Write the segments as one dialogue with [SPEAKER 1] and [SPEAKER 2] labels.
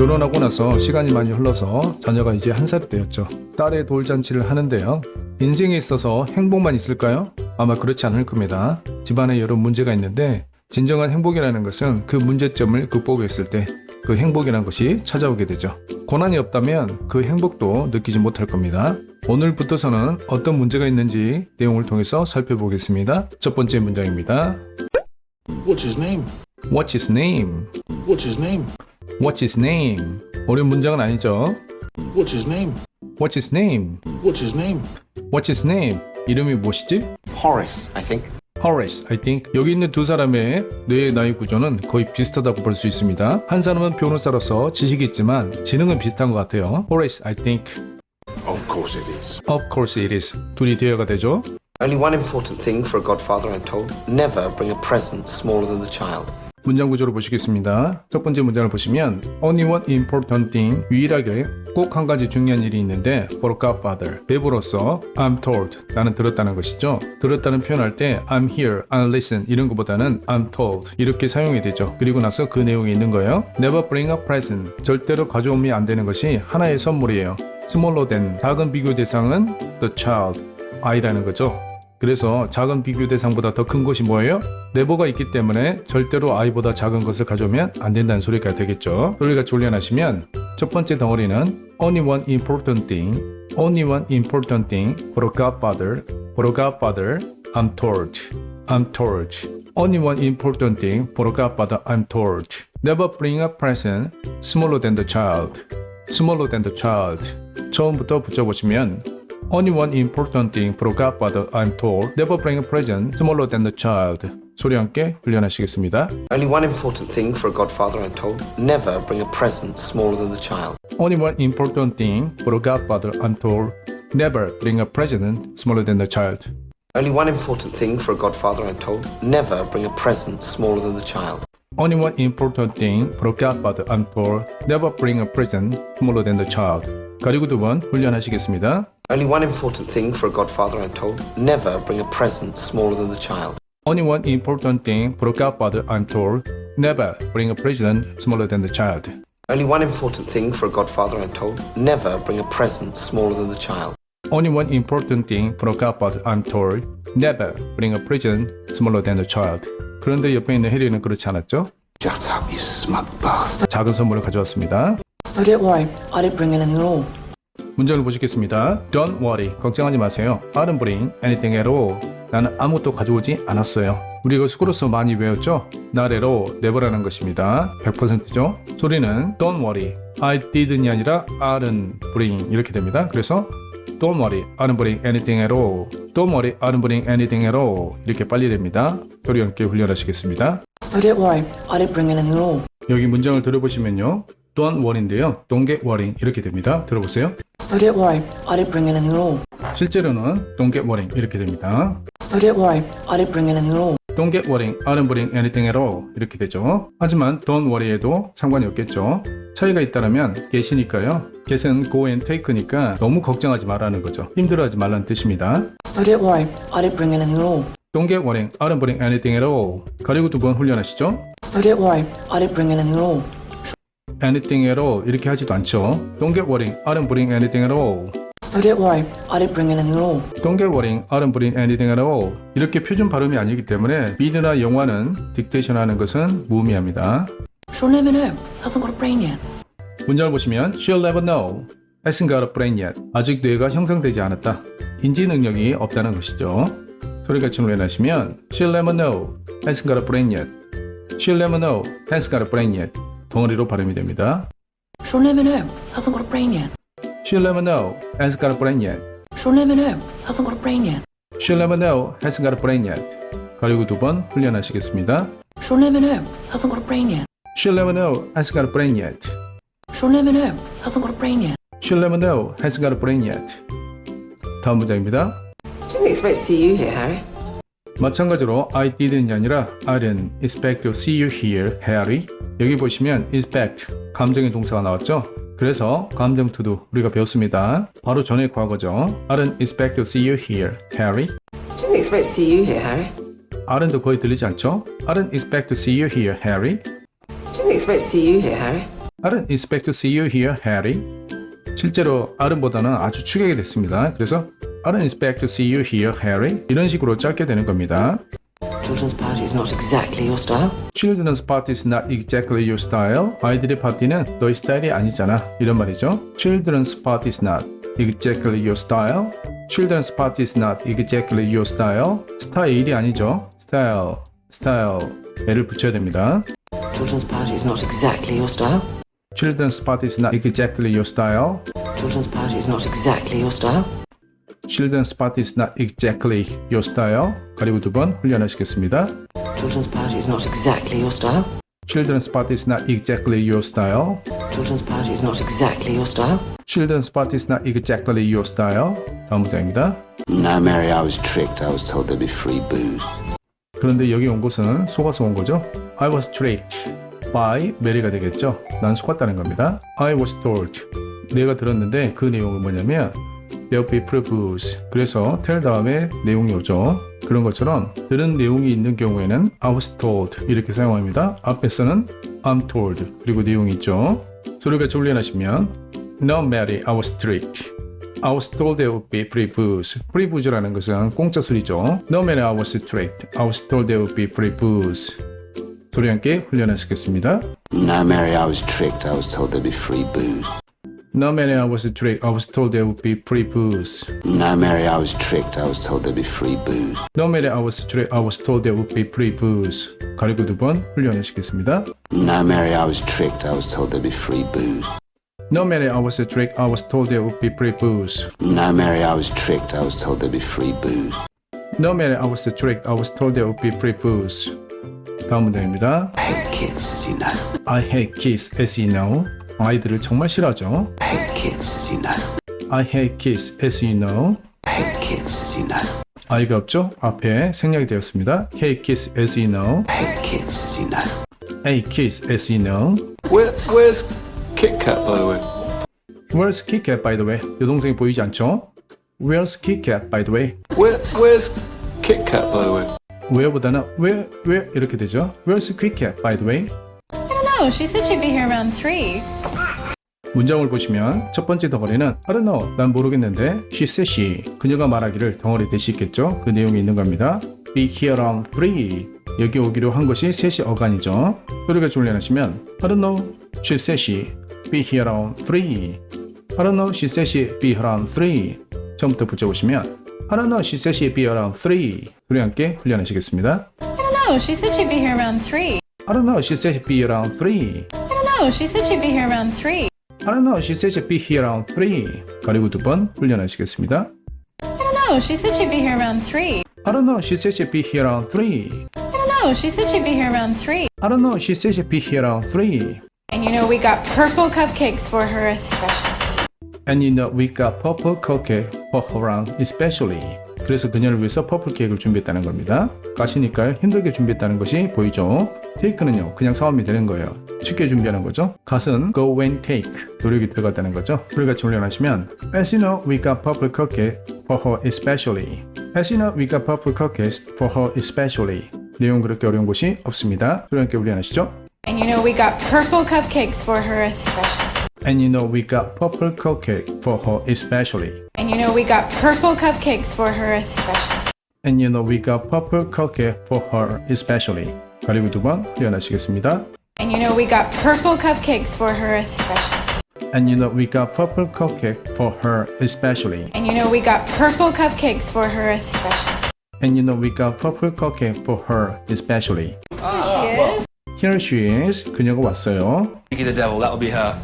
[SPEAKER 1] 결혼하고 나서 시간이 많이 흘러서 자녀가 이제 1살이 되었죠. 딸의 돌잔치를 하는데요. 인생에 있어서 행복만 있을까요? 아마 그렇지 않을 겁니다. 집안에 여러 문제가 있는데 진정한 행복이라는 것은 그 문제점을 극복했을 때 그 행복이라는 것이 찾아오게 되죠. 고난이 없다면 그 행복도 느끼지 못할 겁니다. 오늘부터서는 어떤 문제가 있는지 내용을 통해서 살펴보겠습니다. 첫 번째 문장입니다.
[SPEAKER 2] What's his name?
[SPEAKER 1] What's his name?
[SPEAKER 2] What's his name?
[SPEAKER 1] What's his name? 어려운 문장은 아니죠.
[SPEAKER 2] What's his name?
[SPEAKER 1] What's his name?
[SPEAKER 2] What's his name?
[SPEAKER 1] What's his name? 이름이 무엇이지?
[SPEAKER 3] Horace, I think.
[SPEAKER 1] Horace, I think. 여기 있는 두 사람의 뇌의 나이 구조는 거의 비슷하다고 볼 수 있습니다. 한 사람은 변호사로서 지식이 있지만 지능은 비슷한 것 같아요. Horace, I think.
[SPEAKER 2] Of course it is.
[SPEAKER 1] Of course it is. 둘이 대화가 되죠.
[SPEAKER 3] Only one important thing for a godfather, I'm told. Never bring a present smaller than the child.
[SPEAKER 1] 문장 구조를 보시겠습니다. 첫 번째 문장을 보시면 Only one important thing, 유일하게 꼭 한 가지 중요한 일이 있는데 for a godfather, 배부로서 I'm told, 나는 들었다는 것이죠. 들었다는 표현할 때 I'm here, I'll listen 이런 것보다는 I'm told 이렇게 사용이 되죠. 그리고 나서 그 내용이 있는 거예요. Never bring a present, 절대로 가져오면 안 되는 것이 하나의 선물이에요. Smaller than, 작은 비교 대상은 the child, 아이라는 거죠. 그래서 작은 비교 대상보다 더 큰 것이 뭐예요? 네버가 있기 때문에 절대로 아이보다 작은 것을 가져오면 안 된다는 소리가 되겠죠. 소리를 같이 올려놔시면 첫 번째 덩어리는 Only one important thing, Only one important thing for a godfather, for a godfather, I'm told, I'm told. Only one important thing for a godfather, I'm told. Never bring a present smaller than the child, smaller than the child. 처음부터 붙여보시면 Only one important thing for a godfather, I'm told. Never bring a present smaller than the child. 소리 함께 훈련하시겠습니다.
[SPEAKER 3] Only one important thing for a godfather, I'm told. Never bring a present smaller than the child.
[SPEAKER 1] Only one important thing for a godfather, I'm told. Never bring a present smaller than the child.
[SPEAKER 3] Only one important thing for a godfather, I'm told. Never bring a present smaller than the child.
[SPEAKER 1] Only one important thing for a godfather, I'm told. Never bring a present smaller than the child. 가리고 두 번 훈련하시겠습니다.
[SPEAKER 3] Only one important thing for a godfather, I'm told. Never bring a present smaller than the child.
[SPEAKER 1] Only one important thing for a godfather, I'm told. Never bring a present smaller than the child.
[SPEAKER 3] Only one important thing for a godfather, I'm told. Never bring a present smaller than the child.
[SPEAKER 1] Only one important thing for a godfather, I'm told. Never bring a present smaller than the child. 그런데 옆에 있는 해리는 그렇지 않았죠?
[SPEAKER 2] Shut up, you smug bastard.
[SPEAKER 1] 작은 선물을 가져왔습니다.
[SPEAKER 4] Oh, don't worry. I didn't bring anything at all.
[SPEAKER 1] 문장을 보시겠습니다. Don't worry, 걱정하지 마세요. I didn't bring anything at all. 나는 아무것도 가져오지 않았어요. 우리가 수고로서 많이 외웠죠? Not at all, never라는 것입니다. 100%죠? 소리는 Don't worry, I didn't 이 아니라 I didn't bring 이렇게 됩니다. 그래서 Don't worry, I didn't bring anything at all. Don't worry, I didn't bring anything at all. 이렇게 빨리 됩니다. 소리 함께 훈련하시겠습니다.
[SPEAKER 4] Oh, don't worry. I didn't bring anything at all.
[SPEAKER 1] 여기 문장을 들어보시면요. Don't worry인데요. Don't get worried 이렇게 됩니다. 들어보세요.
[SPEAKER 4] Oh, don't worry. I didn't bring anything at all.
[SPEAKER 1] 실제로는 Don't get worried 이렇게 됩니다.
[SPEAKER 4] Oh, don't worry. I didn't bring anything at all.
[SPEAKER 1] Don't get worried, I didn't bring anything at all 이렇게 되죠. 하지만 don't worry에도 상관이 없겠죠. 차이가 있다면 get이니까요. get은 go and take니까 너무 걱정하지 말라는 거죠. 힘들어하지 말라는 뜻입니다.
[SPEAKER 4] Oh, don't worry. I didn't bring anything at all.
[SPEAKER 1] Don't get worried, I didn't bring anything at all. 가리고 두 번 훈련하시죠.
[SPEAKER 4] Oh, don't worry. I didn't bring anything at all.
[SPEAKER 1] anything at all 이렇게 하지도 않죠. Don't get worried, I didn't bring anything at all.
[SPEAKER 4] Oh, don't worry. I didn't bring anything at all.
[SPEAKER 1] Don't get worried, I didn't bring anything at all. 이렇게 표준 발음이 아니기 때문에 미드나 영화는 딕테이션 하는 것은 무의미합니다.
[SPEAKER 4] She'll never know. Hasn't got a brain yet.
[SPEAKER 1] 문장을 보시면 She'll never know. Hasn't got a brain yet. 아직 뇌가 형성되지 않았다. 인지 능력이 없다는 것이죠. 소리같이 훈련하시면 She'll never know. Hasn't got a brain yet. She'll never know. Hasn't got a brain yet. 덩어리로 발음이 됩니다.
[SPEAKER 4] She'll never know. Hasn't got a brain yet.
[SPEAKER 1] She'll never know. Hasn't got a brain yet.
[SPEAKER 4] She'll never know. Hasn't got a brain yet.
[SPEAKER 1] She'll never know. Hasn't got a brain yet. 가리고 두 번 훈련하시겠습니다.
[SPEAKER 4] She'll never know. Hasn't got a brain yet.
[SPEAKER 1] She'll never know. Hasn't got a brain yet.
[SPEAKER 4] She'll never know. Hasn't got a brain yet.
[SPEAKER 1] She'll never know. Hasn't got a brain yet. 다음 문장입니다.
[SPEAKER 5] Didn't expect to see you here, Harry.
[SPEAKER 1] 마찬가지로 I didn't 이 아니라 I didn't expect to see you here, Harry. 여기 보시면 expect, 감정의 동사가 나왔죠? 그래서 감정 to do 우리가 배웠습니다. 바로 전의 과거죠. I didn't expect to see you here, Harry.
[SPEAKER 5] Didn't expect to see you here, Harry.
[SPEAKER 1] R은도 거의 들리지 않죠? I didn't expect to see you here, Harry.
[SPEAKER 5] Didn't expect to see you here, Harry.
[SPEAKER 1] I don't expect to see you here, Harry. 실제로 R은보다는 아주 축약이 됐습니다. 그래서 I don't expect to see you here, Harry. 이런 식으로 짧게 되는 겁니다.
[SPEAKER 5] Children's party is not exactly your style.
[SPEAKER 1] Children's party is not exactly your style. 아이들의 파티는 너희 스타일이 아니잖아. 이런 말이죠. Children's party is not exactly your style. Children's party is not exactly your style. 스타일이 아니죠. style. 애를 붙여야 됩니다.
[SPEAKER 5] Children's party is not exactly your style.
[SPEAKER 1] Children's party is not exactly your style.
[SPEAKER 5] Children's party is not exactly your style.
[SPEAKER 1] Children's party is not exactly your style. 가리고 2번 훈련하시겠습니다.
[SPEAKER 5] Children's party is not exactly your style.
[SPEAKER 1] Children's party is not exactly your style.
[SPEAKER 5] Children's party is not exactly your style.
[SPEAKER 1] Children's party is not exactly your style. 다음 문장입니다.
[SPEAKER 2] No, Mary, I was tricked. I was told there'd be free booze.
[SPEAKER 1] 그런데 여기 온 곳은 속아서 온 거죠. I was tricked by Mary가 되겠죠. 난 속았다는 겁니다. I was told. 내가 들었는데 그 내용은 뭐냐면 There'll be free booze. 그래서 tell 다음에 내용이 오죠. 그런 것처럼 들은 내용이 있는 경우에는 I was told 이렇게 사용합니다. 앞에서는 I'm told 그리고 내용이 있죠. 소리같이 훈련하시면 No, Mary, I was tricked. I was told there would be free booze. Free booze라는 것은 공짜 술이죠. No, Mary, I was tricked. I was told there would be free booze. 소리 함께 훈련하시겠습니다.
[SPEAKER 2] No, Mary, I was tricked. I was told there'd be free booze.
[SPEAKER 1] No, Mary, I was tricked. I was told there would be free booze.
[SPEAKER 2] No, Mary, I was tricked. I was told there'd be free booze.
[SPEAKER 1] No, Mary, I was tricked. I was told there would be free booze. 가리고 2번 훈련하시겠습니다.
[SPEAKER 2] No, Mary, I was tricked. I was told there'd be free booze.
[SPEAKER 1] No, Mary, I was tricked. I was told there would be free booze.
[SPEAKER 2] No, Mary, I was tricked. I was told there'd be free booze.
[SPEAKER 1] No, Mary, I was tricked. I was told there would be free booze. 다음 문장입니다.
[SPEAKER 2] I hate kids, as you know.
[SPEAKER 1] I hate kids, as you know. 아이들을 정말 싫어하죠.
[SPEAKER 2] I hate kids, as you know.
[SPEAKER 1] I hate kids, as you know.
[SPEAKER 2] I hate kids, as you know.
[SPEAKER 1] 아이가 없죠? 앞에 생략이 되었습니다. Hate kids, as you know.
[SPEAKER 2] I hate kids, as you know.
[SPEAKER 1] Hate kids, as you know.
[SPEAKER 6] Where's Kit Kat, by the way?
[SPEAKER 1] Where's Kit Kat, by the way? 여동생이 보이지 않죠? Where's Kit Kat, by the way?
[SPEAKER 6] Where's Kit Kat, by the way?
[SPEAKER 1] where보다는 where 이렇게 되죠. Where's Kit Kat, by the way?
[SPEAKER 7] No, she said she'd be here around 3.
[SPEAKER 1] 문장을 보시면 첫 번째 덩어리는 I don't know, 난 모르겠는데 She said she, 그녀가 말하기를 덩어리 대시 있겠죠. 그 내용이 있는 겁니다. Be here around 3, 여기 오기로 한 것이 3시 어간이죠. 소리가 훈련하시면 I don't know, she said she, be here around 3. I don't know, she said she, be here around 3. 처음부터 붙여보시면 I don't know, she said she, be around 3. 소리 함께 훈련하시겠습니다.
[SPEAKER 7] No, she said she'd be here around 3.
[SPEAKER 1] I don't know, she said she'd be around 3.
[SPEAKER 7] No, she said she'd be here around 3.
[SPEAKER 1] I don't know, she said she'd be here around 3. 가리고 2번 훈련하시겠습니다.
[SPEAKER 7] No, she said she'd be here around 3.
[SPEAKER 1] I don't know, she said she'd be here around 3.
[SPEAKER 7] No, she said she'd be here around 3.
[SPEAKER 1] I don't know, she said she'd be here around 3.
[SPEAKER 7] And you know, we got purple cupcakes for her especially.
[SPEAKER 1] And you know, we got purple cupcake for her around especially. 그래서 그녀를 위해서 퍼플 케이크를 준비했다는 겁니다. 가시니까요, 힘들게 준비했다는 것이 보이죠. 테이크는요, 그냥 사오면 되는 거예요. 쉽게 준비하는 거죠. 갓은 go and take, 노력이 들어갔다는 거죠. 우리같이 훈련하시면 As you know, we got purple cupcake for her especially. As you know, we got purple cupcakes for her especially. 내용 그렇게 어려운 곳이 없습니다. 소리 함께 훈련하시죠.
[SPEAKER 7] And you know, we got purple cupcakes for her especially.
[SPEAKER 1] And you know, we got purple cupcake for her especially.
[SPEAKER 7] And you know, we got purple cupcakes for her especially.
[SPEAKER 1] And you know, we got purple cupcake for her especially. 가리고 2번 훈련하시겠습니다.
[SPEAKER 7] And you know, we got purple cupcakes for her especially.
[SPEAKER 1] And you know, we got purple cupcake for her especially.
[SPEAKER 7] And you know, we got purple cupcakes for her especially.
[SPEAKER 1] And you know, we got purple cupcake for her especially. Here she is. 그녀가 왔어요.
[SPEAKER 6] Speak of the devil, that'll be her.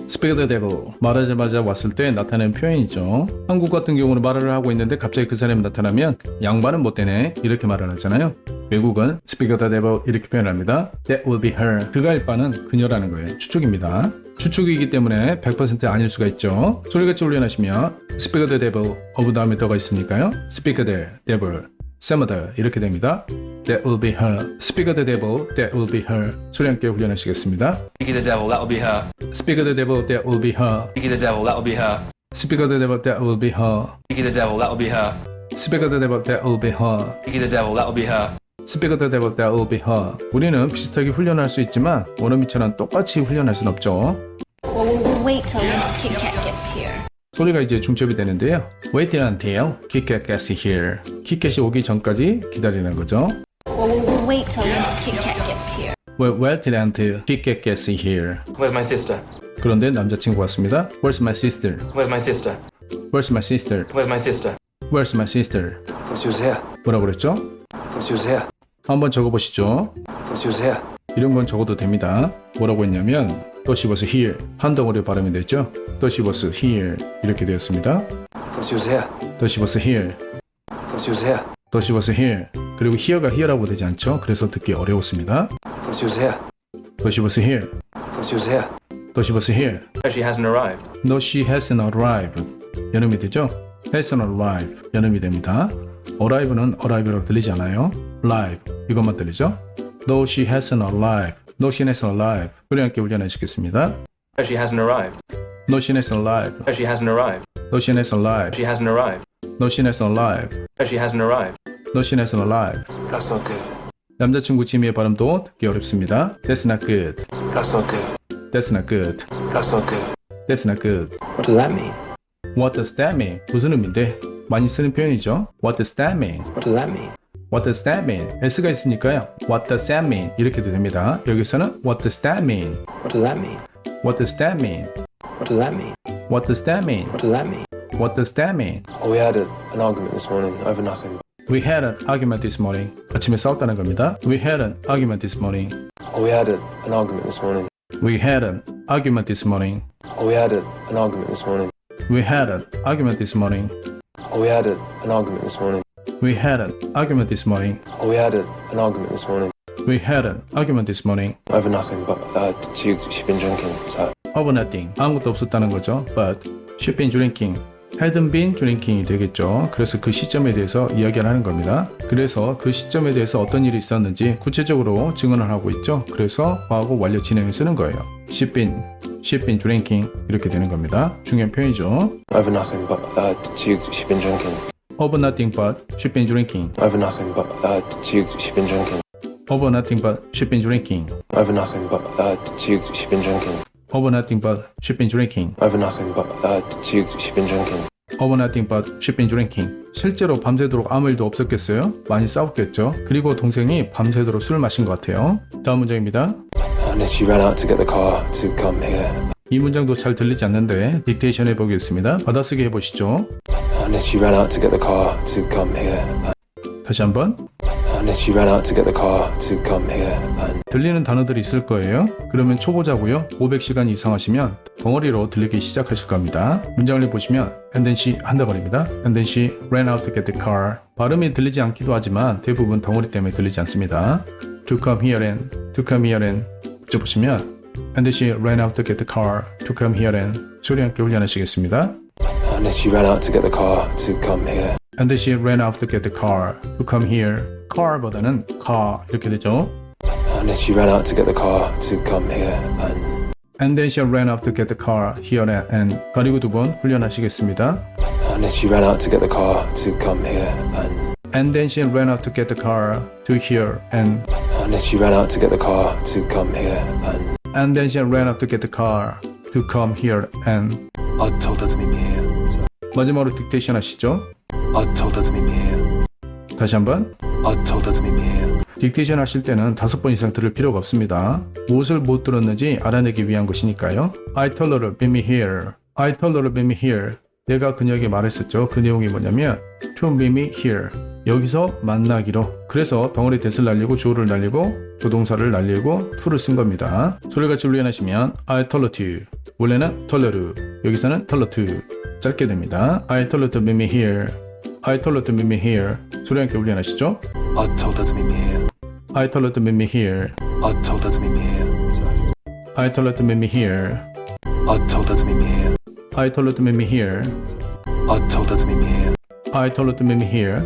[SPEAKER 1] Speak of the devil. 말하자마자 왔을 때 나타내는 표현이죠. 한국 같은 경우는 말을 하고 있는데 갑자기 그 사람이 나타나면 양반은 못 되네 이렇게 말을 하잖아요. 외국은 Speak of the devil 이렇게 표현합니다. That will be her. 그가일 바는 그녀라는 거예요. 추측입니다. 추측이기 때문에 100% 아닐 수가 있죠. 소리같이 훈련하시면 Speak of the devil of 다음에 더가 있으니까요. Speak of the devil. Similar 이렇게 됩니다. That will be her. Speak of the devil. That will be her. 소리 함께 훈련하시겠습니다.
[SPEAKER 6] Speak of the devil, that'll be her.
[SPEAKER 1] Speak of the devil. That will be her.
[SPEAKER 6] Speak of the devil, that'll be her.
[SPEAKER 1] Speak of the devil. That will be her.
[SPEAKER 6] Speak of the devil, that'll be her.
[SPEAKER 1] Speak of the devil. That will be her.
[SPEAKER 6] Speak of the devil, that'll be her.
[SPEAKER 1] Speak of the devil, that will be her. 우리는 비슷하게 훈련할 수 있지만 원어민처럼 똑같이 훈련할 순 없죠.
[SPEAKER 7] We'll wait till Mr. Kit Kat gets here.
[SPEAKER 1] 소리가 이제 중첩이 되는데요. Wait until Kit Kat gets here. kit캣이 오기 전까지 기다리는 거죠.
[SPEAKER 7] We'll wait till Mr. Kit Kat gets here.
[SPEAKER 1] Wait until Kit Kat gets here.
[SPEAKER 6] Where's my sister?
[SPEAKER 1] 그런데 남자친구가 왔습니다. Where's my sister?
[SPEAKER 6] Where's my sister?
[SPEAKER 1] Where's my sister?
[SPEAKER 6] Where's my sister?
[SPEAKER 1] Where's my sister?
[SPEAKER 3] Thought she was here.
[SPEAKER 1] 뭐라고 그랬죠?
[SPEAKER 3] Thought she was here.
[SPEAKER 1] 한번 적어보시죠.
[SPEAKER 3] Thought she was here.
[SPEAKER 1] 이런 건 적어도 됩니다. 뭐라고 했냐면 Thought she was here. 한 덩어리 발음이 됐죠? Thought she was here. 이렇게 되었습니다.
[SPEAKER 3] Thought she was here.
[SPEAKER 1] Thought she was here.
[SPEAKER 3] Thought she was here.
[SPEAKER 1] Thought she was here. 그리고 here가 here라고 되지 않죠? 그래서 듣기 어려웠습니다.
[SPEAKER 3] Thought she was here.
[SPEAKER 1] Thought she was here.
[SPEAKER 3] Thought she was here.
[SPEAKER 1] Thought she was here.
[SPEAKER 6] No, she hasn't arrived.
[SPEAKER 1] No, she hasn't arrived. 연음이 되죠? hasn't arrived. 연음이 됩니다. arrive는 arrive라고 들리지 않아요. live. 이것만 들리죠? No, she hasn't arrived. No, she hasn't arrived. 우리 함께 훈련하시겠습니다.
[SPEAKER 6] No, she hasn't arrived.
[SPEAKER 1] No, she hasn't arrived.
[SPEAKER 6] No, she hasn't arrived.
[SPEAKER 1] No, she hasn't arrived.
[SPEAKER 6] She hasn't arrived.
[SPEAKER 1] No, she hasn't arrived.
[SPEAKER 6] No, she hasn't arrived.
[SPEAKER 1] No, she hasn't arrived.
[SPEAKER 3] That's not good.
[SPEAKER 1] 남자친구 지미의 발음도 듣기 어렵습니다. That's not good.
[SPEAKER 3] That's not good.
[SPEAKER 1] That's not good.
[SPEAKER 3] That's not good.
[SPEAKER 1] That's not good.
[SPEAKER 3] What does that mean?
[SPEAKER 1] What does that mean? 무슨 의미인데? 많이 쓰는 표현이죠. What does that mean?
[SPEAKER 3] What does that mean?
[SPEAKER 1] What does that mean? S가 있으니까요. What does that mean? 이렇게도 됩니다. 여기서는 What does that mean?
[SPEAKER 3] What does that mean?
[SPEAKER 1] What does that mean?
[SPEAKER 3] What does that mean?
[SPEAKER 1] What does that mean?
[SPEAKER 3] What does that mean?
[SPEAKER 1] What does that mean?
[SPEAKER 3] Oh, we had an argument this morning over nothing.
[SPEAKER 1] We had an argument this morning. 아침에 싸웠다는 겁니다. We had an argument this morning.
[SPEAKER 3] Oh, we had an argument this morning.
[SPEAKER 1] We had an argument this morning.
[SPEAKER 3] Oh, we had an argument this morning.
[SPEAKER 1] We had an argument this morning.
[SPEAKER 3] Oh, we had an argument this morning.
[SPEAKER 1] We had an argument this morning.
[SPEAKER 3] Oh, we had an argument this morning
[SPEAKER 1] We had an argument this morning.
[SPEAKER 3] over nothing, but she'd been drinking, so.
[SPEAKER 1] Over nothing. 아무것도 없었다는 거죠. But she'd been drinking. hadn't been drinking이 되겠죠. 그래서 그 시점에 대해서 이야기를 하는 겁니다. 그래서 그 시점에 대해서 어떤 일이 있었는지 구체적으로 증언을 하고 있죠. 그래서 과거 완료 진행을 쓰는 거예요. She'd been drinking 이렇게 되는 겁니다. 중요한 표현이죠.
[SPEAKER 3] Over nothing, but she'd been drinking.
[SPEAKER 1] Over nothing but she'd been drinking.
[SPEAKER 3] Over nothing, but she'd been drinking.
[SPEAKER 1] Over nothing but she'd been drinking.
[SPEAKER 3] Over nothing, but she'd been drinking.
[SPEAKER 1] Over nothing but she'd been drinking.
[SPEAKER 3] Over nothing, but she'd been drinking.
[SPEAKER 1] Over nothing but she'd been drinking. 실제로 밤새도록 아무 일도 없었겠어요? 많이 싸웠겠죠? 그리고 동생이 밤새도록 술을 마신 것 같아요. 다음 문장입니다.
[SPEAKER 3] And then she ran out to get the car to come here.
[SPEAKER 1] 이 문장도 잘 들리지 않는데 딕테이션 해보겠습니다. 받아쓰기 해보시죠.
[SPEAKER 3] And then she ran out to get the car to come here.
[SPEAKER 1] 다시 한번.
[SPEAKER 3] And then she ran out to get the car to come here. And
[SPEAKER 1] 들리는 단어들이 있을 거예요. 그러면 초보자고요. 500시간 이상 하시면 덩어리로 들리기 시작하실 겁니다. 문장을 보시면 and then she 한다 말입니다. And then she ran out to get the car. 발음이 들리지 않기도 하지만 대부분 덩어리 때문에 들리지 않습니다. To come here and 붙여보시면 and then she ran out to get the car to come here and 소리 함께 훈련하시겠습니다.
[SPEAKER 3] and then she ran out to get the car to come here.
[SPEAKER 1] And then she ran out to get the car to come here. car보다는 car 이렇게 되죠.
[SPEAKER 3] And then she ran out to get the car to come here.
[SPEAKER 1] And then she ran out to get the car here and 가리고 두 번 훈련하시겠습니다.
[SPEAKER 3] And then she ran out to get the car to come here.
[SPEAKER 1] And then she ran out to get the car to here and
[SPEAKER 3] then she ran out to get the car to come here.
[SPEAKER 1] And then she ran out to get the car to come here and
[SPEAKER 3] I told her to meet me here. So.
[SPEAKER 1] 마지막으로 딕테이션 하시죠.
[SPEAKER 3] I told her to meet me here.
[SPEAKER 1] 다시 한번.
[SPEAKER 3] I told her to meet me here.
[SPEAKER 1] 딕테이션 하실 때는 5번 이상 들을 필요가 없습니다. 무엇을 못 들었는지 알아내기 위한 것이니까요. I told her to meet me here. I told her to meet me here. 내가 그녀에게 말했었죠. 그 내용이 뭐냐면 to meet me here. 여기서 만나기로. 그래서 덩어리 대를 날리고 주어를 날리고 조동사를 날리고 to를 쓴 겁니다. 소리같이 훈련하시면 I told her to. 원래는 told her to. 여기서는 told her to. 짧게 됩니다. I told her to meet me here. I told her to meet me here. 소리 함께 훈련하시죠.
[SPEAKER 3] I told her to meet me here.
[SPEAKER 1] I told her to meet me here.
[SPEAKER 3] I told her to meet me here. So.
[SPEAKER 1] I told her to meet me here.
[SPEAKER 3] I told her to meet me here.
[SPEAKER 1] I told her to meet me here.
[SPEAKER 3] I told her to meet me here.
[SPEAKER 1] I told her to meet me here.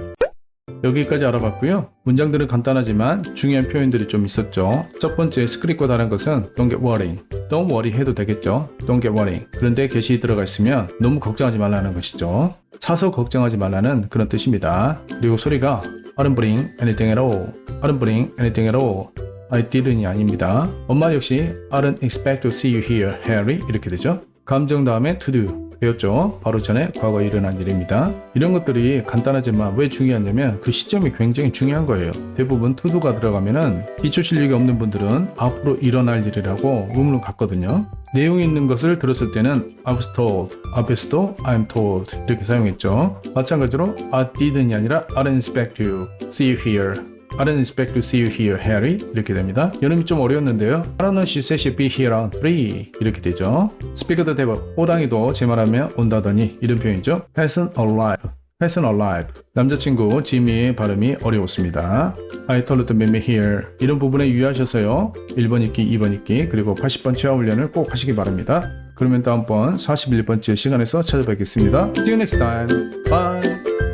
[SPEAKER 1] 여기까지 알아봤고요. 문장들은 간단하지만 중요한 표현들이 좀 있었죠. 첫 번째 스크립과 다른 것은 Don't get worried. Don't worry 해도 되겠죠. Don't get worried. 그런데 get이 들어가 있으면 너무 걱정하지 말라는 것이죠. 사서 걱정하지 말라는 그런 뜻입니다. 그리고 소리가 I didn't bring anything at all. I didn't bring anything at all. I didn't이 아닙니다. 엄마 역시 I didn't expect to see you here, Harry. 이렇게 되죠. 감정 다음에 to do. 배웠죠? 바로 전에 과거에 일어난 일입니다. 이런 것들이 간단하지만 왜 중요하냐면 그 시점이 굉장히 중요한 거예요. 대부분 to do가 들어가면은 기초 실력이 없는 분들은 앞으로 일어날 일이라고 의문을 갖거든요. 내용이 있는 것을 들었을 때는 I was told, 앞에서도 I'm told 이렇게 사용했죠. 마찬가지로 I didn't이 아니라 I didn't expect to see you here. I didn't expect to see you here, Harry. 이렇게 됩니다. 여름이 좀 어려웠는데요. I don't know she said she'd be here around 3. 이렇게 되죠. Speak the devil. 호당이도 제 말하면 온다더니 이런 표현이죠. Hasn't arrived. Hasn't arrived. 남자친구 지미의 발음이 어려웠습니다. I told them meet me here. 이런 부분에 유의하셔서요. 1번 읽기, 2번 읽기, 그리고 80번 체화 훈련을 꼭 하시기 바랍니다. 그러면 다음번 41번째 시간에서 찾아뵙겠습니다. See you next time. Bye.